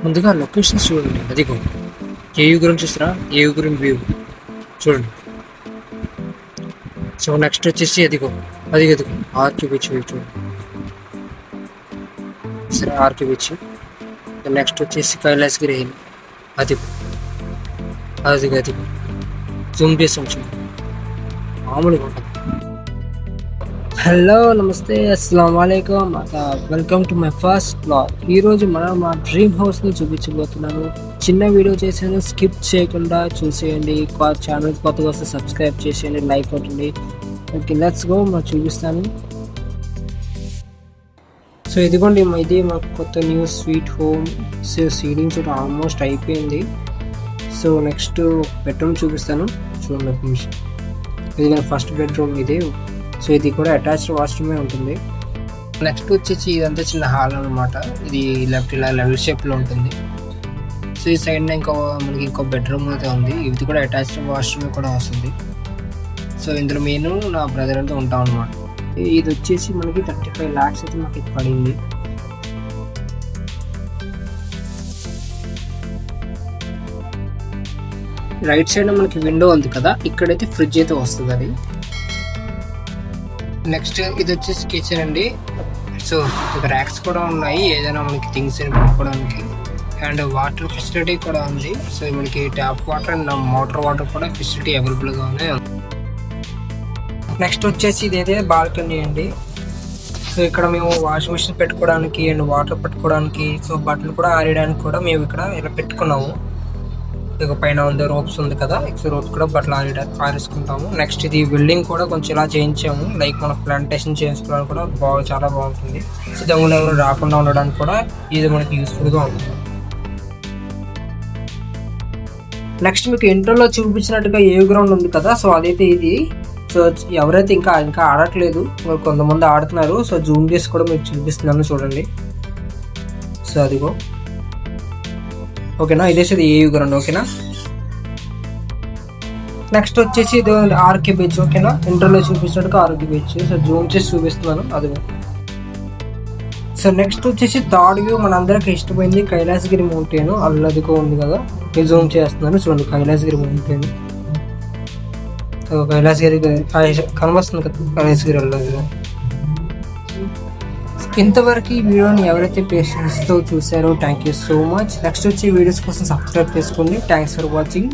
ముందుగా లొకేషన్స్ చూడండి. అదిగో ఏయుగురం చూస్తారా, ఏయుగురం వ్యూ చూడండి. సో నెక్స్ట్ వచ్చేసి అదిగో అదిగో ఆర్కే బీచ్ వ్యూ చూడండి. సరే ఆర్కే బీచ్. నెక్స్ట్ వచ్చేసి కైలాసగిరి హిల్. అదిగో అదిగో అదిగో జూమ్ చేసాం చూడండి, మామూలుగా ఉంటుంది. హలో నమస్తే, అస్సలం వాలేకుమ్, welcome to my first blog. ఈరోజు మనం మా డ్రీమ్ హౌస్ని చూపించబోతున్నాను. చిన్న వీడియో చేసాను, స్కిప్ చేయకుండా చూసేయండి. ఛానల్ కొత్తగా వస్తే సబ్స్క్రైబ్ చేసేయండి, లైక్ కొట్టండి. ఓకే లెట్స్ గో, మనం చూపిస్తాను. సో ఇదిగోండి, ఇది మా కొత్త new sweet home. So ceiling చూడ ఆల్మోస్ట్ అయిపోయింది. సో నెక్స్ట్ బెడ్రూమ్ చూపిస్తాను చూడండి ఒక నిమిషం. ఇది ఫస్ట్ బెడ్రూమ్ ఇది. సో ఇది కూడా అటాచ్డ్ వాష్రూమే ఉంటుంది. నెక్స్ట్ వచ్చేసి ఇదంతా చిన్న హాల్ అనమాట. ఇది లెఫ్ట్ ఇలా లెవెల్ షేప్లో ఉంటుంది. సో ఈ సైడ్ మనకి ఇంకో బెడ్రూమ్ అయితే ఉంది. ఇది కూడా అటాచ్డ్ వాష్రూమ్ కూడా వస్తుంది. సో ఇందులో నేను నా బ్రదర్ అంతా ఉంటాం అనమాట. ఇది వచ్చేసి మనకి 35 lakhs అయితే మాకు ఇది పడింది. రైట్ సైడ్ మనకి విండో ఉంది కదా, ఇక్కడైతే ఫ్రిడ్జ్ అయితే వస్తుంది అది. నెక్స్ట్ ఇది వచ్చేసి కిచెన్ అండి. సో ర్యాక్స్ కూడా ఉన్నాయి, ఏదైనా మనకి థింగ్స్ పెట్టుకోవడానికి. అండ్ వాటర్ ఫెసిలిటీ కూడా ఉంది. సో మనకి tap water and motor water కూడా ఫెసిలిటీ అవైలబుల్గా ఉన్నాయి. నెక్స్ట్ వచ్చేసి ఇదైతే బాల్కనీ అండి. సో ఇక్కడ మేము వాషింగ్ మిషన్ పెట్టుకోవడానికి అండ్ వాటర్ పెట్టుకోవడానికి, సో బట్టలు కూడా ఆరేయడానికి కూడా మేము ఇక్కడ ఇలా పెట్టుకున్నాము. ఇక పైన ఉంది రోప్స్ ఉంది కదా, ఎక్స్ రోప్స్ కూడా బట్టలు ఆరేసుకుంటాము. నెక్స్ట్ ఇది బిల్డింగ్ కూడా కొంచెం ఇలా చేయించాము, లైక్ మన ప్లాంటేషన్ చేసుకోవడానికి కూడా చాలా బాగుంటుంది. సో దొంగలు ఎవరు రాకుండా ఉండడానికి కూడా ఇది మనకి యూస్ఫుల్గా ఉంటుంది. నెక్స్ట్ మీకు ఇంటర్లో చూపించినట్టుగా ఏ గ్రౌండ్ ఉంది కదా, సో అదైతే ఇది. సో ఎవరైతే ఇంకా ఆడట్లేదు, కొంతమంది ఆడుతున్నారు. సో జూమ్ చేసి కూడా మీకు చూపిస్తున్నాను చూడండి. సో అదిగో ఓకేనా, ఇదేసేది ఏ గ్రౌండ్. ఓకేనా, నెక్స్ట్ వచ్చేసి ఇది ఆర్కే బీచ్. ఓకేనా, ఇంటర్లో చూపించినట్టుగా ఆర్కే బీచ్. సో జూమ్ చేసి చూపిస్తున్నాను అదిగో. సో నెక్స్ట్ వచ్చేసి థర్డ్ వ్యూ మనందరికి ఇష్టమైంది కైలాసగిరి మౌంటైన్. అల్లదిగా ఉంది కదా, నేను జూమ్ చేస్తున్నాను చూడండి. కైలాసగిరి మౌంటైన్, కైలాసగిరి కనిపిస్తుంది కదా, కైలాసగిరి అల్లదిగా. ఇంతవరకు ఈ వీడియోని ఎవరైతే పేషెన్స్తో చూసారో thank you so much. Next వచ్చి వీడియోస్ కోసం సబ్స్క్రైబ్ చేసుకోండి. Thanks for watching.